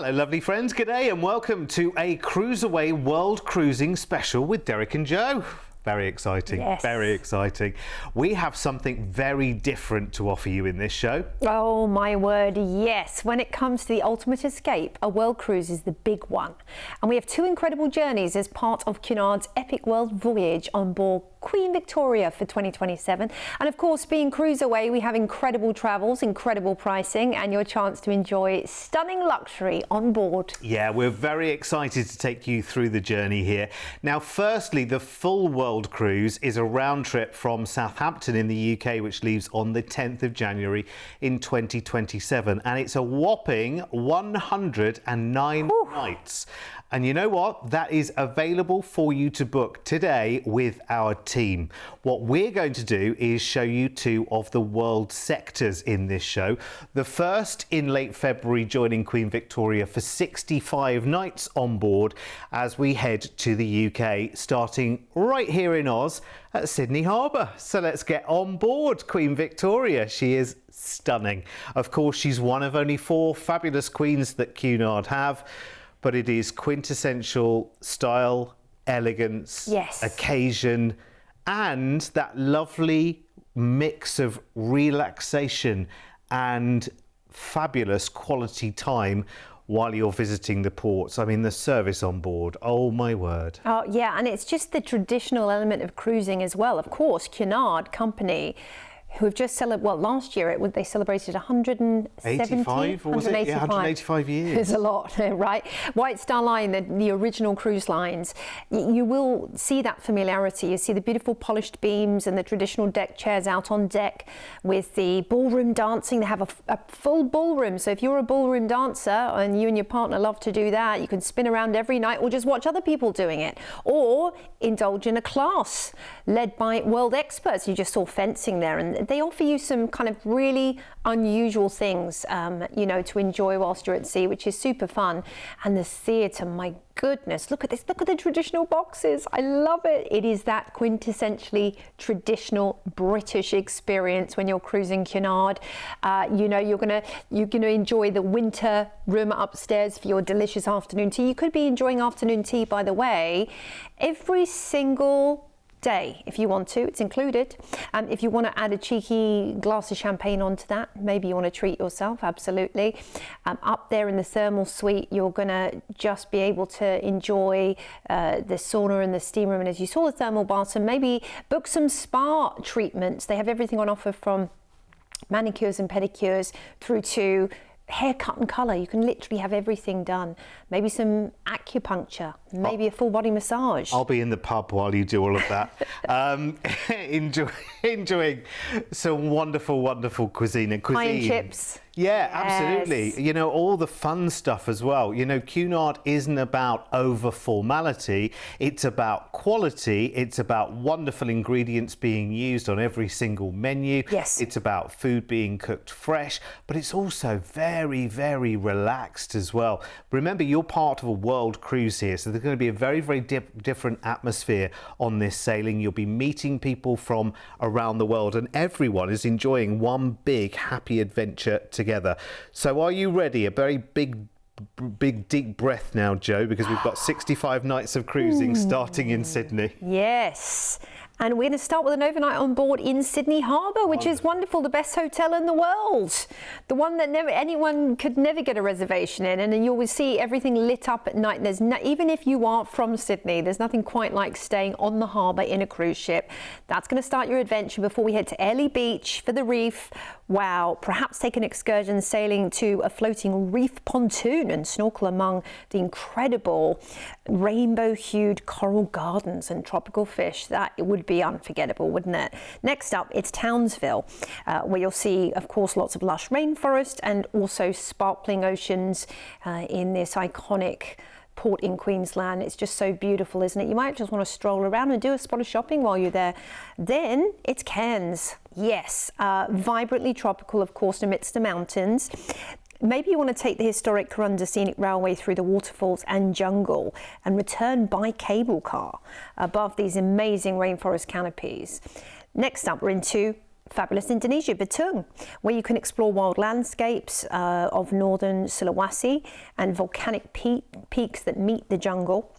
Hello lovely friends, g'day and welcome to a CruiseAway World Cruising Special with Derek and Joe. Very exciting, yes. Very exciting. We have something very different to offer you in this show. Oh my word, yes. When it comes to the ultimate escape, a world cruise is the big one. And we have two incredible journeys as part of Cunard's epic world voyage on board Queen Victoria for 2027. And of course, being CruiseAway, we have incredible travels, incredible pricing, and your chance to enjoy stunning luxury on board. Yeah, we're very excited to take you through the journey here. Now, firstly, the full world cruise is a round trip from Southampton in the UK, which leaves on the 10th of January in 2027. And it's a whopping 109 nights. And you know what? That is available for you to book today with our team. What we're going to do is show you two of the world sectors in this show. The first in late February, joining Queen Victoria for 65 nights on board as we head to the UK, starting right here in Oz at Sydney Harbour. So let's get on board Queen Victoria. She is stunning. Of course, she's one of only 4 fabulous queens that Cunard have. But it is quintessential style, elegance, yes, occasion, and that lovely mix of relaxation and fabulous quality time while you're visiting the ports. I mean, the service on board, oh my word. Oh yeah, and it's just the traditional element of cruising as well. Of course, Cunard Company, who have just celebrated, well, last year they celebrated 185 years. It's a lot, right? White Star Line, the original cruise lines, you will see that familiarity. You see the beautiful polished beams and the traditional deck chairs out on deck with the ballroom dancing. They have a full ballroom, so if you're a ballroom dancer and you and your partner love to do that, you can spin around every night or just watch other people doing it, or indulge in a class led by world experts. You just saw fencing there, and they offer you some kind of really unusual things, you know, to enjoy whilst you're at sea, which is super fun. And the theatre, my goodness, look at this, look at the traditional boxes. I love it. It is that quintessentially traditional British experience when you're cruising Cunard. You know, you're gonna enjoy the winter room upstairs for your delicious afternoon tea. You could be enjoying afternoon tea, by the way, every single day if you want to. It's included. And if you want to add a cheeky glass of champagne onto that, maybe you want to treat yourself, absolutely. Up there in the thermal suite, you're going to just be able to enjoy the sauna and the steam room, and as you saw, the thermal bath, and maybe book some spa treatments. They have everything on offer, from manicures and pedicures through to haircut and colour. You can literally have everything done. Maybe some acupuncture, maybe a full body massage. I'll be in the pub while you do all of that. Enjoying some wonderful cuisine. Pie and chips. Yeah, yes, absolutely. You know, all the fun stuff as well. You know, Cunard isn't about over formality. It's about quality. It's about wonderful ingredients being used on every single menu. Yes. It's about food being cooked fresh, but it's also very, very relaxed as well. Remember, you're part of a world cruise here, so there's going to be a very, very different atmosphere on this sailing. You'll be meeting people from around the world, and everyone is enjoying one big happy adventure together. So are you ready? A very big deep breath now, Joe, because we've got 65 nights of cruising starting in Sydney. Yes. And we're going to start with an overnight on board in Sydney Harbour, which is wonderful, the best hotel in the world. The one that anyone could never get a reservation in, and then you will see everything lit up at night. There's even if you are from Sydney, there's nothing quite like staying on the harbour in a cruise ship. That's going to start your adventure before we head to Airlie Beach for the reef. Wow, perhaps take an excursion sailing to a floating reef pontoon and snorkel among the incredible rainbow-hued coral gardens and tropical fish. That would be unforgettable, wouldn't it? Next up, it's Townsville, where you'll see, of course, lots of lush rainforest and also sparkling oceans in this iconic port in Queensland. It's just so beautiful, isn't it? You might just want to stroll around and do a spot of shopping while you're there. Then it's Cairns. Yes, vibrantly tropical, of course, amidst the mountains. Maybe you want to take the historic Corunda Scenic Railway through the waterfalls and jungle and return by cable car above these amazing rainforest canopies. Next up, we're into Fabulous Indonesia, Bitung, where you can explore wild landscapes of northern Sulawesi and volcanic peaks that meet the jungle.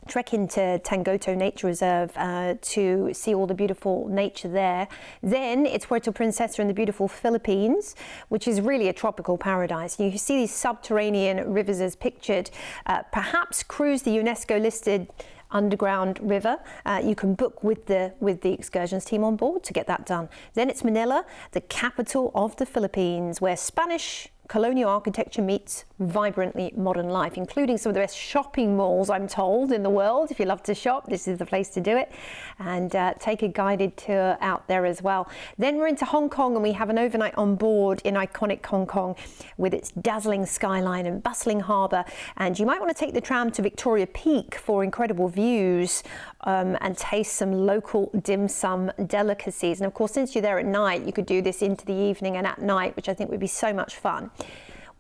Trek into Tanggoto Nature Reserve to see all the beautiful nature there. Then it's Puerto Princesa in the beautiful Philippines, which is really a tropical paradise. You see these subterranean rivers as pictured. Perhaps cruise the UNESCO listed underground river. You can book with the excursions team on board to get that done. Then it's Manila, the capital of the Philippines, where Spanish colonial architecture meets vibrantly modern life, including some of the best shopping malls, I'm told, in the world. If you love to shop, this is the place to do it. And take a guided tour out there as well. Then we're into Hong Kong, and we have an overnight on board in iconic Hong Kong with its dazzling skyline and bustling harbour. And you might want to take the tram to Victoria Peak for incredible views and taste some local dim sum delicacies. And of course, since you're there at night, you could do this into the evening and at night, which I think would be so much fun.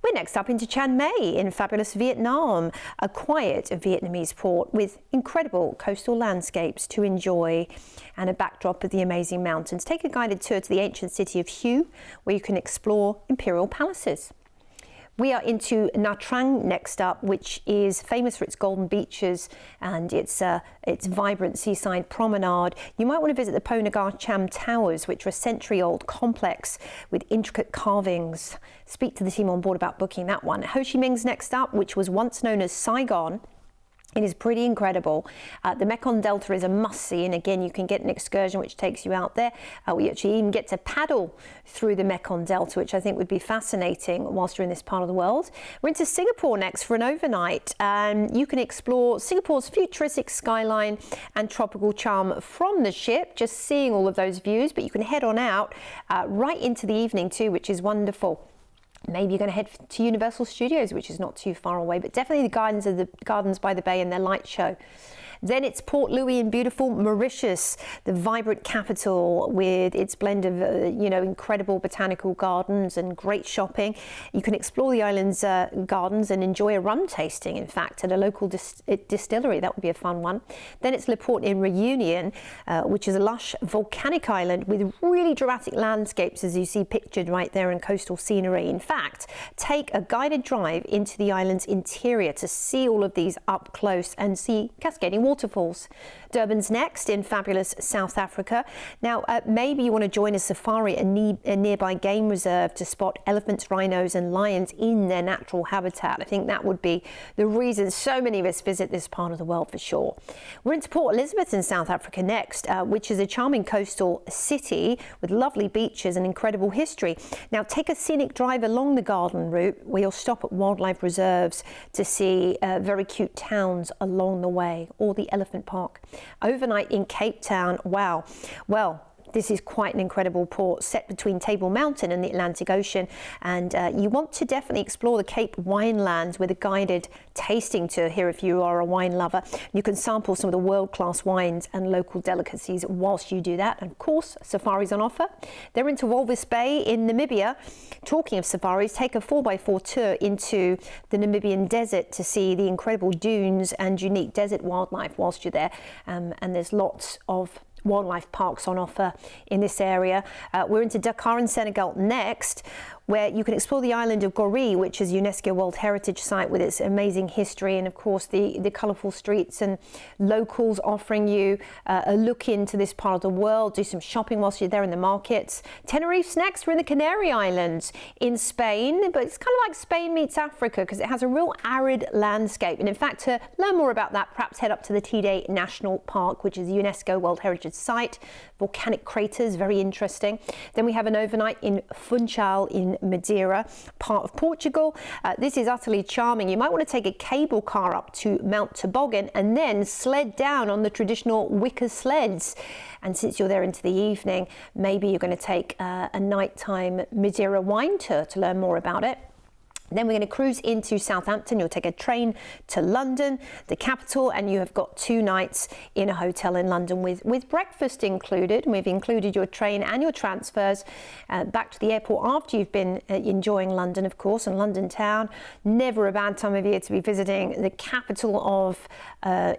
We're next up into Chiang Mai in fabulous Vietnam, a quiet Vietnamese port with incredible coastal landscapes to enjoy and a backdrop of the amazing mountains. Take a guided tour to the ancient city of Hue, where you can explore imperial palaces. We are into Nha Trang next up, which is famous for its golden beaches and its vibrant seaside promenade. You might want to visit the Po Nagar Cham Towers, which are a century-old complex with intricate carvings. Speak to the team on board about booking that one. Ho Chi Minh's next up, which was once known as Saigon. It is pretty incredible. The Mekong Delta is a must-see, and again, you can get an excursion which takes you out there. We actually even get to paddle through the Mekong Delta, which I think would be fascinating whilst you're in this part of the world. We're into Singapore next for an overnight. You can explore Singapore's futuristic skyline and tropical charm from the ship, just seeing all of those views, but you can head on out right into the evening too, which is wonderful. Maybe you're going to head to Universal Studios, which is not too far away, but definitely the Gardens by the Bay and their light show. Then it's Port Louis in beautiful Mauritius, the vibrant capital with its blend of, incredible botanical gardens and great shopping. You can explore the island's gardens and enjoy a rum tasting, in fact, at a local distillery. That would be a fun one. Then it's Le Port in Reunion, which is a lush volcanic island with really dramatic landscapes, as you see pictured right there, and coastal scenery. In fact, take a guided drive into the island's interior to see all of these up close and see cascading waterfalls. Durban's next in fabulous South Africa. Now, maybe you want to join a safari at a nearby game reserve to spot elephants, rhinos and lions in their natural habitat. I think that would be the reason so many of us visit this part of the world for sure. We're into Port Elizabeth in South Africa next, which is a charming coastal city with lovely beaches and incredible history. Now, take a scenic drive along the garden route where you'll stop at wildlife reserves to see very cute towns along the way, or the elephant park. Overnight in Cape Town. Wow. Well, this is quite an incredible port set between Table Mountain and the Atlantic Ocean, and you want to definitely explore the Cape Winelands with a guided tasting tour here if you are a wine lover. You can sample some of the world-class wines and local delicacies whilst you do that, and of course safaris on offer. They're into Walvis Bay in Namibia. Talking of safaris, take a 4x4 tour into the Namibian desert to see the incredible dunes and unique desert wildlife whilst you're there, and there's lots of wildlife parks on offer in this area. We're into Dakar in Senegal next, where you can explore the island of Gorée, which is UNESCO World Heritage Site with its amazing history and of course the colourful streets and locals offering you a look into this part of the world. Do some shopping whilst you're there in the markets. Tenerife's next. We're in the Canary Islands in Spain, but it's kind of like Spain meets Africa because it has a real arid landscape. And in fact, to learn more about that, perhaps head up to the Teide National Park, which is a UNESCO World Heritage Site. Volcanic craters, very interesting. Then we have an overnight in Funchal in Madeira, part of Portugal. This is utterly charming. You might want to take a cable car up to Mount Toboggan and then sled down on the traditional wicker sleds. And since you're there into the evening, maybe you're going to take a nighttime Madeira wine tour to learn more about it. Then we're going to cruise into Southampton. You'll take a train to London, the capital, and you have got 2 nights in a hotel in London with breakfast included. We've included your train and your transfers back to the airport after you've been enjoying London, of course, and London town. Never a bad time of year to be visiting the capital of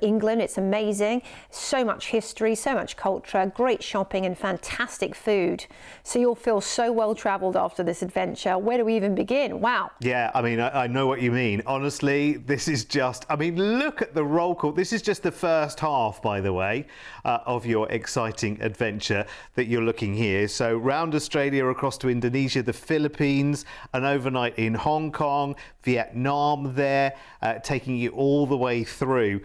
England. It's amazing. So much history, so much culture, great shopping and fantastic food. So you'll feel so well travelled after this adventure. Where do we even begin? Wow. Yeah, I mean, I know what you mean. Honestly, this is just, I mean, look at the roll call. This is just the first half, by the way, of your exciting adventure that you're looking here. So round Australia, across to Indonesia, the Philippines, an overnight in Hong Kong, Vietnam there, taking you all the way through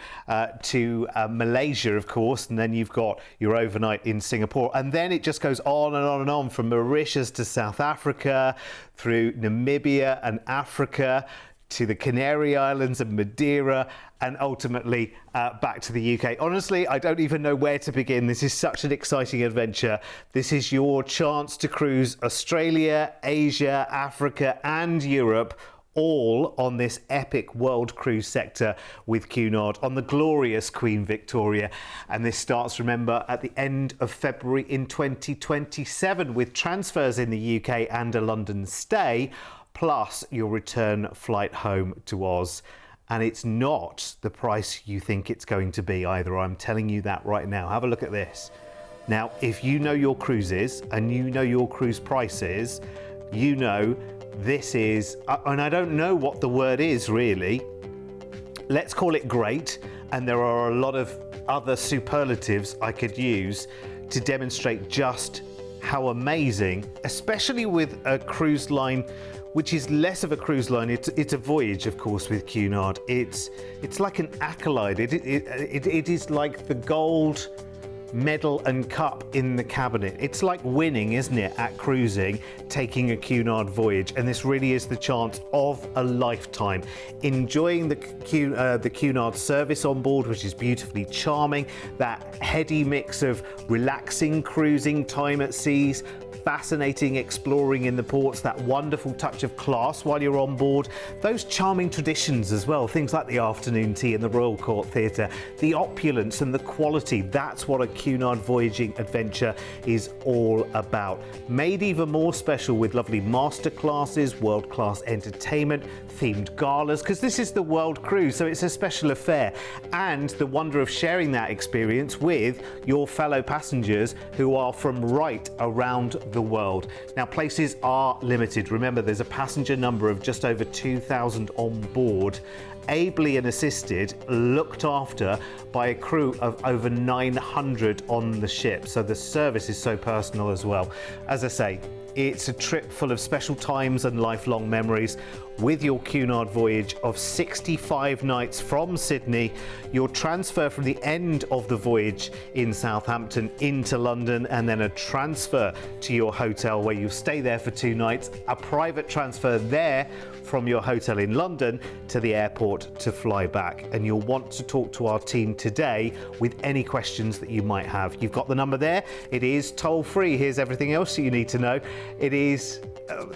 to Malaysia, of course, and then you've got your overnight in Singapore. And then it just goes on and on and on, from Mauritius to South Africa, through Namibia and Africa, to the Canary Islands and Madeira, and ultimately back to the UK. Honestly, I don't even know where to begin. This is such an exciting adventure. This is your chance to cruise Australia, Asia, Africa and Europe, all on this epic world cruise sector with Cunard on the glorious Queen Victoria. And this starts, remember, at the end of February in 2027, with transfers in the UK and a London stay, plus your return flight home to Oz. And it's not the price you think it's going to be either. I'm telling you that right now. Have a look at this. Now, if you know your cruises and you know your cruise prices, you know this is, and I don't know what the word is really, let's call it great, and there are a lot of other superlatives I could use to demonstrate just how amazing, especially with a cruise line which is less of a cruise line. It's a voyage, of course, with Cunard. It's like an accolade. It is like the gold medal and cup in the cabinet. It's like winning, isn't it, at cruising, taking a Cunard voyage. And this really is the chance of a lifetime. Enjoying the Cunard service on board, which is beautifully charming. That heady mix of relaxing cruising time at seas, fascinating exploring in the ports, that wonderful touch of class while you're on board, those charming traditions as well, things like the afternoon tea in the Royal Court Theatre, the opulence and the quality. That's what a Cunard voyaging adventure is all about. Made even more special with lovely masterclasses, world-class entertainment, themed galas, because this is the World Cruise, so it's a special affair, and the wonder of sharing that experience with your fellow passengers who are from right around the world. Now, places are limited. Remember, there's a passenger number of just over 2,000 on board, ably and assisted, looked after by a crew of over 900 on the ship. So the service is so personal as well. As I say, it's a trip full of special times and lifelong memories with your Cunard voyage of 65 nights from Sydney, your transfer from the end of the voyage in Southampton into London, and then a transfer to your hotel where you stay there for 2 nights, a private transfer there from your hotel in London to the airport to fly back. And you'll want to talk to our team today with any questions that you might have. You've got the number there. It is toll free. Here's everything else you need to know. It is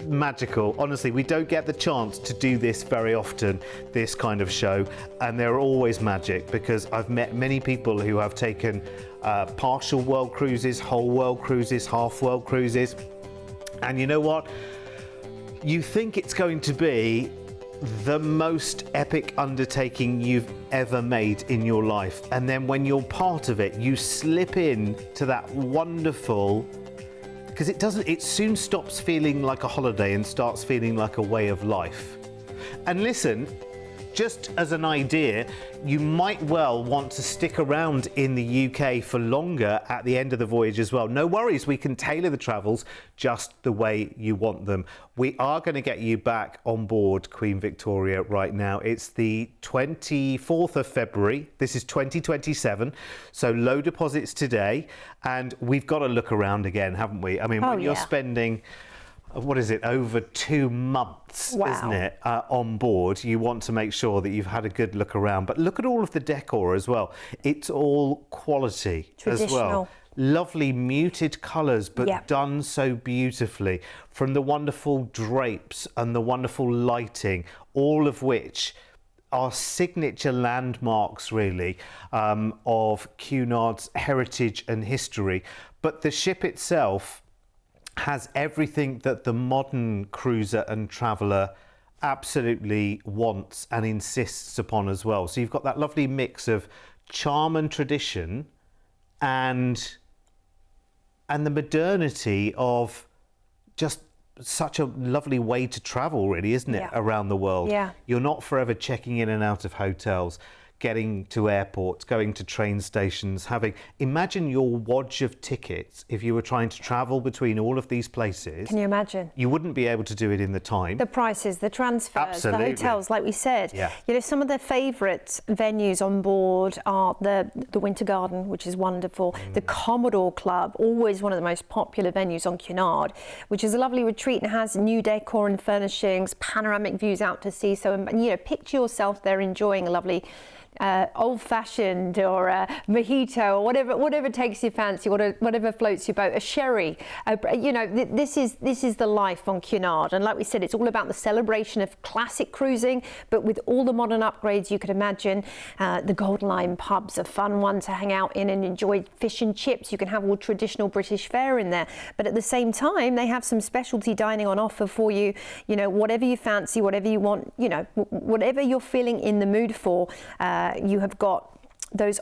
magical. Honestly, we don't get the chance to do this very often, this kind of show, and they're always magic, because I've met many people who have taken partial world cruises, whole world cruises, half world cruises, and you know what? You think it's going to be the most epic undertaking you've ever made in your life, and then when you're part of it, you slip in to that wonderful, because it soon stops feeling like a holiday and starts feeling like a way of life. And listen, just as an idea, you might well want to stick around in the UK for longer at the end of the voyage as well. No worries, we can tailor the travels just the way you want them. We are going to get you back on board Queen Victoria right now. It's the 24th of February. This is 2027. So low deposits today. And we've got to look around again, haven't we? I mean, when you're spending, what is it, over 2 months, isn't it, on board, you want to make sure that you've had a good look around. But look at all of the decor as well. It's all quality as well. lovely muted colours, but Yeah. done so beautifully, from the wonderful drapes and the wonderful lighting, all of which are signature landmarks, really, of Cunard's heritage and history. But the ship itself has everything that the modern cruiser and traveller absolutely wants and insists upon as well. So you've got that lovely mix of charm and tradition and the modernity of just such a lovely way to travel, really, isn't it? Yeah. Around the world. Yeah. You're not forever checking in and out of hotels, getting to airports, going to train stations, imagine your wodge of tickets if you were trying to travel between all of these places. Can you imagine? You wouldn't be able to do it in the time. The prices, the transfers, Absolutely. the hotels, like we said. Yeah. You know, some of the favourite venues on board are the Winter Garden, which is wonderful. The Commodore Club, always one of the most popular venues on Cunard, which is a lovely retreat and has new decor and furnishings, panoramic views out to sea. So, you know, picture yourself there enjoying a lovely old-fashioned or a mojito or whatever takes your fancy, whatever floats your boat, a sherry. You know, this is the life on Cunard, and like we said, it's all about the celebration of classic cruising, but with all the modern upgrades you could imagine. The Golden Lion pub's a fun one to hang out in and enjoy fish and chips. You can have all traditional British fare in there, but at the same time they have some specialty dining on offer for you. You know, whatever you fancy, whatever you want, you know, whatever you're feeling in the mood for. You have got those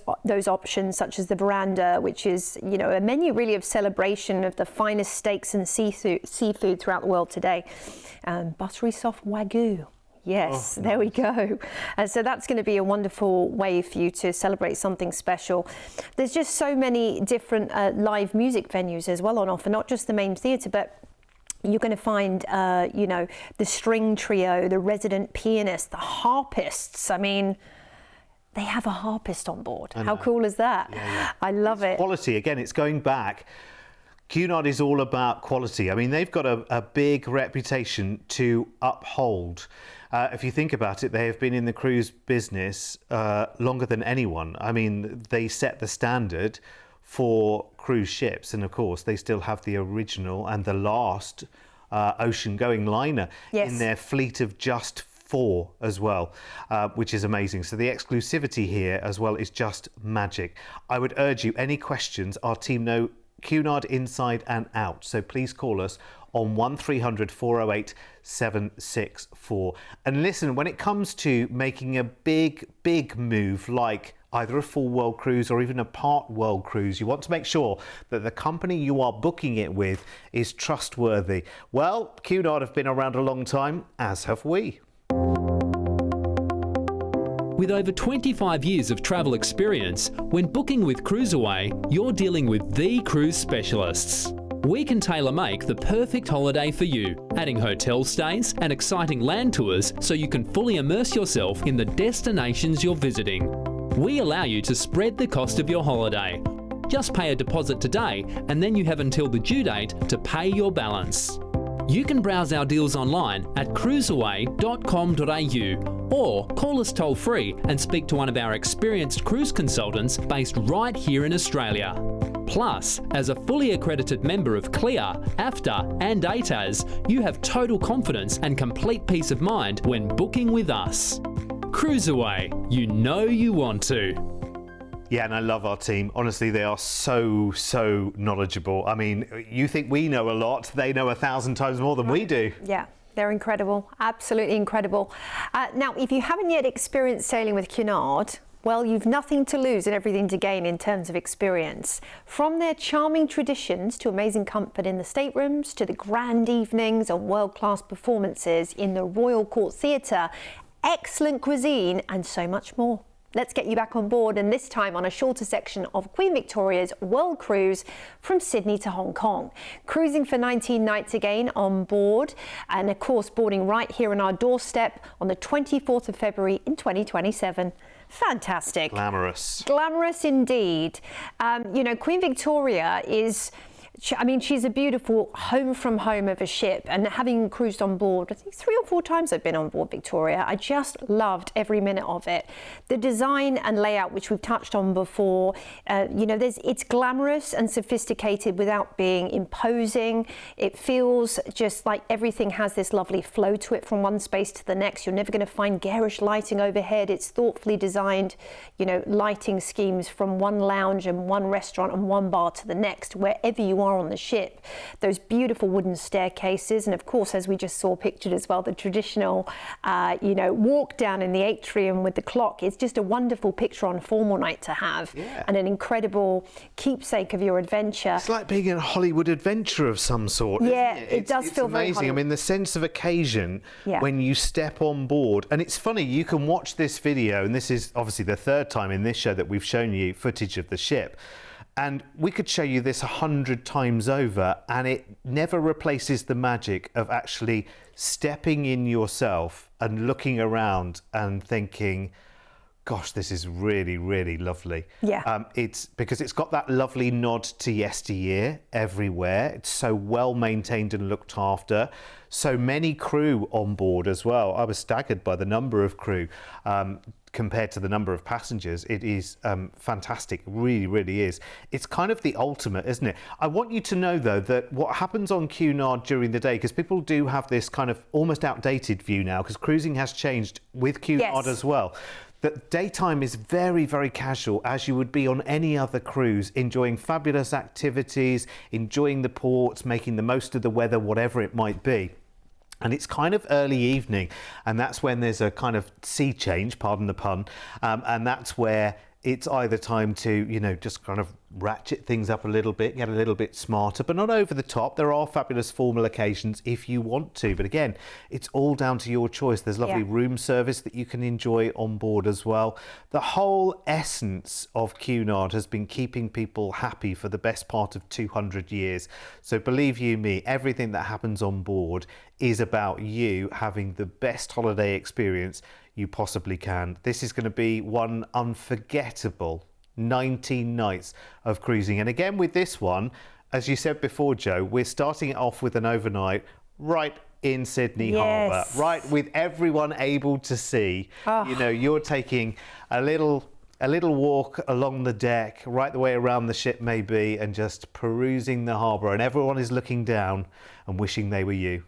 options, such as the veranda, which is, you know, a menu really of celebration of the finest steaks and seafood throughout the world today. Buttery soft Wagyu. Yes, there we go. So that's going to be a wonderful way for you to celebrate something special. There's just so many different live music venues as well on offer, not just the main theatre, but you're going to find, you know, the string trio, the resident pianist, the harpists. I mean, they have a harpist on board. How cool is that? Yeah. I love it. Quality, again, it's going back. Cunard is all about quality. I mean, they've got a big reputation to uphold. If you think about it, they have been in the cruise business longer than anyone. I mean, they set the standard for cruise ships, and of course, they still have the original and the last ocean-going liner in their fleet of just 4 as well, which is amazing. So the exclusivity here as well is just magic. I would urge you, any questions, our team know Cunard inside and out. So please call us on 1300 408 764. And listen, when it comes to making a big move like either a full world cruise or even a part world cruise, you want to make sure that the company you are booking it with is trustworthy. Well, Cunard have been around a long time, as have we. With over 25 years of travel experience, when booking with CruiseAway, you're dealing with the cruise specialists. We can tailor-make the perfect holiday for you, adding hotel stays and exciting land tours so you can fully immerse yourself in the destinations you're visiting. We allow you to spread the cost of your holiday. Just pay a deposit today and then you have until the due date to pay your balance. You can browse our deals online at cruiseaway.com.au or call us toll free and speak to one of our experienced cruise consultants based right here in Australia. Plus, as a fully accredited member of CLIA, AFTA and ATAS, you have total confidence and complete peace of mind when booking with us. CruiseAway, you know you want to. Yeah, and I love our team. Honestly, they are so knowledgeable. I mean, you think we know a lot, they know 1,000 times more than we do. Yeah, they're incredible, absolutely incredible. Now, if you haven't yet experienced sailing with Cunard, well, you've nothing to lose and everything to gain in terms of experience. From their charming traditions to amazing comfort in the staterooms, to the grand evenings and world-class performances in the Royal Court Theatre, excellent cuisine and so much more. Let's get you back on board, and this time on a shorter section of Queen Victoria's World Cruise from Sydney to Hong Kong. Cruising for 19 nights again on board, and of course boarding right here on our doorstep on the 24th of February in 2027. Fantastic. Glamorous. Glamorous indeed. You know, Queen Victoria is I mean, she's a beautiful home from home of a ship, and having cruised on board, I think 3 or 4 times I've been on board Victoria, I just loved every minute of it. The design and layout, which we've touched on before, you know, it's glamorous and sophisticated without being imposing. It feels just like everything has this lovely flow to it from one space to the next. You're never going to find garish lighting overhead. It's thoughtfully designed, you know, lighting schemes from one lounge and one restaurant and one bar to the next, wherever you are on the ship. Those beautiful wooden staircases, and of course, as we just saw pictured as well, the traditional you know, walk down in the atrium with the clock. It's just a wonderful picture on formal night to have, and an incredible keepsake of your adventure. It's like being in a Hollywood adventure of some sort. Yeah, isn't it does feel very amazing. I mean, the sense of occasion when you step on board, and it's funny, you can watch this video, and this is obviously the 3rd time in this show that we've shown you footage of the ship. And we could show you this 100 times over, and it never replaces the magic of actually stepping in yourself and looking around and thinking, gosh, this is really, really lovely. Yeah. It's because it's got that lovely nod to yesteryear everywhere. It's so well maintained and looked after. So many crew on board as well. I was staggered by the number of crew compared to the number of passengers. It is fantastic, it really, really is. It's kind of the ultimate, isn't it? I want you to know, though, that what happens on Cunard during the day, because people do have this kind of almost outdated view now, because cruising has changed with Cunard as well, that daytime is very, very casual, as you would be on any other cruise, enjoying fabulous activities, enjoying the ports, making the most of the weather, whatever it might be. And it's kind of early evening, and that's when there's a kind of sea change, pardon the pun, and that's where it's either time to, you know, just kind of ratchet things up a little bit, get a little bit smarter, but not over the top. There are fabulous formal occasions if you want to, but again, it's all down to your choice. There's lovely room service that you can enjoy on board as well. The whole essence of Cunard has been keeping people happy for the best part of 200 years. So believe you me, everything that happens on board is about you having the best holiday experience you possibly can. This is going to be one unforgettable 19 nights of cruising. And again, with this one, as you said before, Joe, we're starting it off with an overnight right in Sydney Harbour, right, with everyone able to see. You know, you're taking a little walk along the deck, right the way around the ship maybe, and just perusing the harbour, and everyone is looking down and wishing they were you.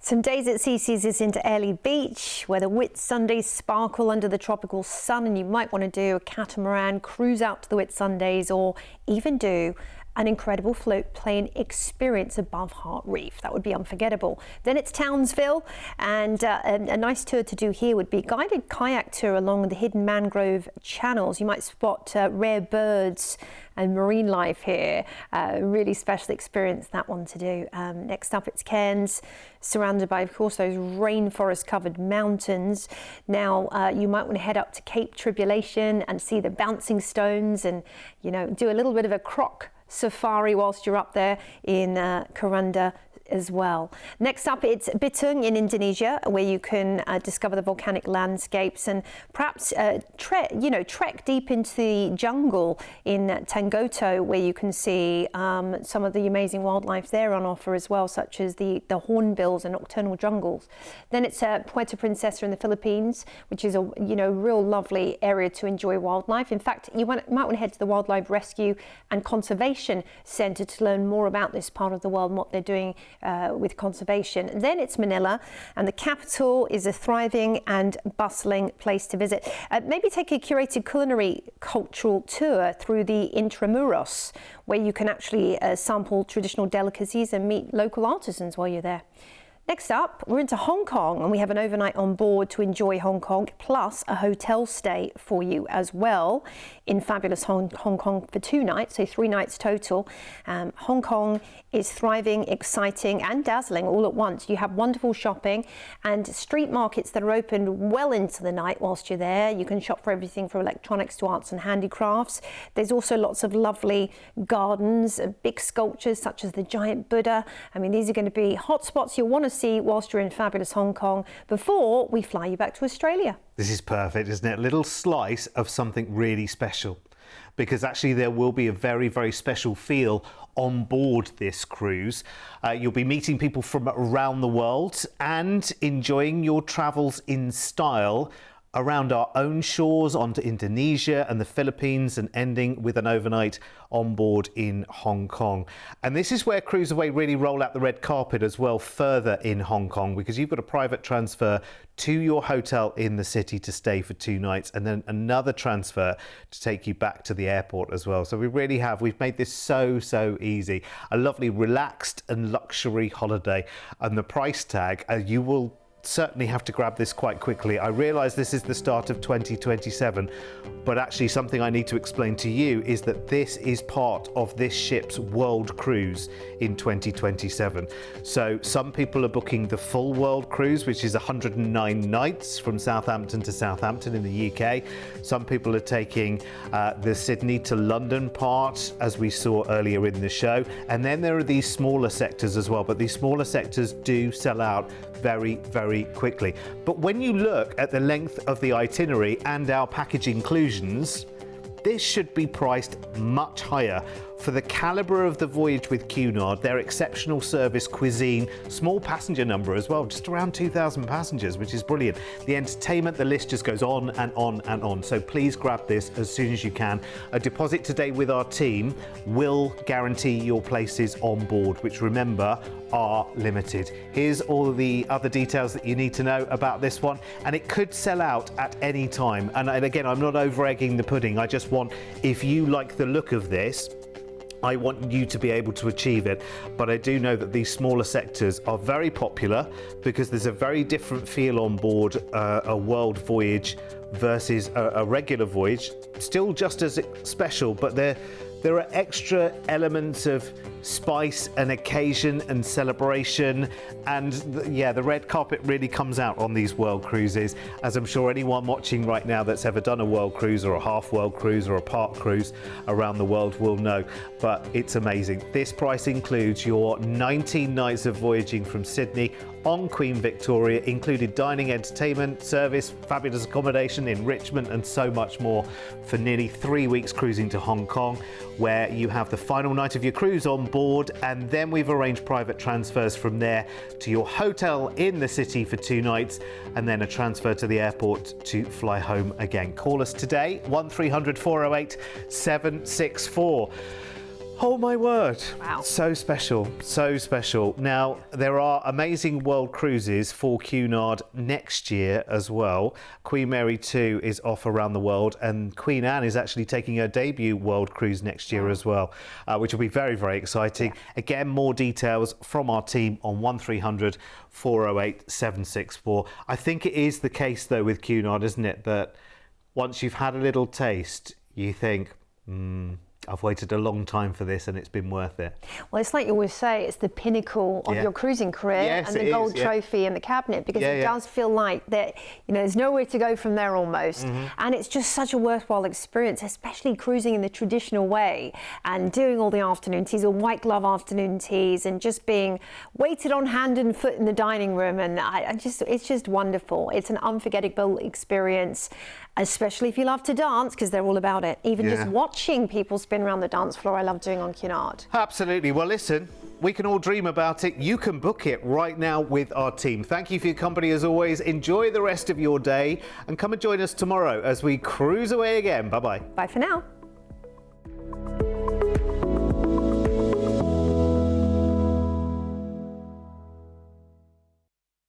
Some days at sea sees us into Airlie Beach, where the Whitsundays sparkle under the tropical sun, and you might want to do a catamaran, cruise out to the Whitsundays, or even do an incredible float plane experience above Hart Reef. That would be unforgettable. Then it's Townsville, and a nice tour to do here would be a guided kayak tour along the hidden mangrove channels. You might spot rare birds and marine life here. Really special experience, that one to do. Next up, it's Cairns, surrounded by, of course, those rainforest covered mountains. Now you might want to head up to Cape Tribulation and see the bouncing stones, and, you know, do a little bit of a croc safari whilst you're up there in Corunda as well. Next up, it's Bitung in Indonesia, where you can discover the volcanic landscapes and perhaps trek deep into the jungle in Tanggoto, where you can see some of the amazing wildlife there on offer as well, such as the hornbills and nocturnal jungles. Then it's Puerto Princesa in the Philippines, which is a real lovely area to enjoy wildlife. In fact, you might want to head to the Wildlife Rescue and Conservation Centre to learn more about this part of the world and what they're doing with conservation. Then it's Manila, and the capital is a thriving and bustling place to visit. Maybe take a curated culinary cultural tour through the Intramuros, where you can actually sample traditional delicacies and meet local artisans while you're there. Next up, we're into Hong Kong, and we have an overnight on board to enjoy Hong Kong, plus a hotel stay for you as well in fabulous Hong Kong for 2 nights, so 3 nights total. Hong Kong is thriving, exciting and dazzling all at once. You have wonderful shopping and street markets that are open well into the night whilst you're there. You can shop for everything from electronics to arts and handicrafts. There's also lots of lovely gardens, big sculptures such as the giant Buddha. I mean, these are going to be hotspots you'll want to see whilst you're in fabulous Hong Kong before we fly you back to Australia. This is perfect, isn't it? A little slice of something really special. because actually there will be a very, very special feel on board this cruise. You'll be meeting people from around the world and enjoying your travels in style around our own shores onto Indonesia and the Philippines, and ending with an overnight on board in Hong Kong. And this is where CruiseAway really roll out the red carpet as well, further in Hong Kong, because you've got a private transfer to your hotel in the city to stay for 2 nights, and then another transfer to take you back to the airport as well. So we've made this so easy. A lovely relaxed and luxury holiday, and the price tag, you will certainly have to grab this quite quickly. I realise this is the start of 2027, but actually something I need to explain to you is that this is part of this ship's world cruise in 2027. So some people are booking the full world cruise, which is 109 nights from Southampton to Southampton in the UK. Some people are taking the Sydney to London part, as we saw earlier in the show. And then there are these smaller sectors as well, but these smaller sectors do sell out very quickly. But when you look at the length of the itinerary and our package inclusions, this should be priced much higher. For the calibre of the voyage with Cunard, their exceptional service, cuisine, small passenger number as well, just around 2,000 passengers, which is brilliant. The entertainment, the list just goes on and on and on. So please grab this as soon as you can. A deposit today with our team will guarantee your places on board, which, remember, are limited. Here's all the other details that you need to know about this one, and it could sell out at any time. And again, I'm not over egging the pudding. I just want, if you like the look of this, I want you to be able to achieve it. But I do know that these smaller sectors are very popular because there's a very different feel on board a world voyage versus a regular voyage. Still just as special, but there are extra elements of spice and occasion and celebration, and the red carpet really comes out on these world cruises, as I'm sure anyone watching right now that's ever done a world cruise or a half world cruise or a part cruise around the world will know. But it's amazing. This price includes your 19 nights of voyaging from Sydney on Queen Victoria, included dining, entertainment, service, fabulous accommodation, enrichment, and so much more, for nearly 3 weeks cruising to Hong Kong, where you have the final night of your cruise on board, and then we've arranged private transfers from there to your hotel in the city for 2 nights, and then a transfer to the airport to fly home again. Call us today, 1300 408 764. Oh my word. Wow. So special, so special. Now, there are amazing world cruises for Cunard next year as well. Queen Mary 2 is off around the world, and Queen Anne is actually taking her debut world cruise next year as well, which will be very exciting. Yeah. Again, more details from our team on 1300 408 764. I think it is the case though with Cunard, isn't it, that once you've had a little taste, you think, I've waited a long time for this and it's been worth it. Well, it's like you always say, it's the pinnacle of your cruising career, yes, and the gold trophy in the cabinet, because it does feel like that, there's nowhere to go from there almost. And it's just such a worthwhile experience, especially cruising in the traditional way and doing all the afternoon teas or white glove afternoon teas and just being waited on hand and foot in the dining room. And it's just wonderful. It's an unforgettable experience, especially if you love to dance, because they're all about it. Even just watching people spin around the dance floor, I love doing on Cunard. Absolutely. Well, listen, we can all dream about it. You can book it right now with our team. Thank you for your company as always. Enjoy the rest of your day and come and join us tomorrow as we cruise away again. Bye-bye. Bye for now.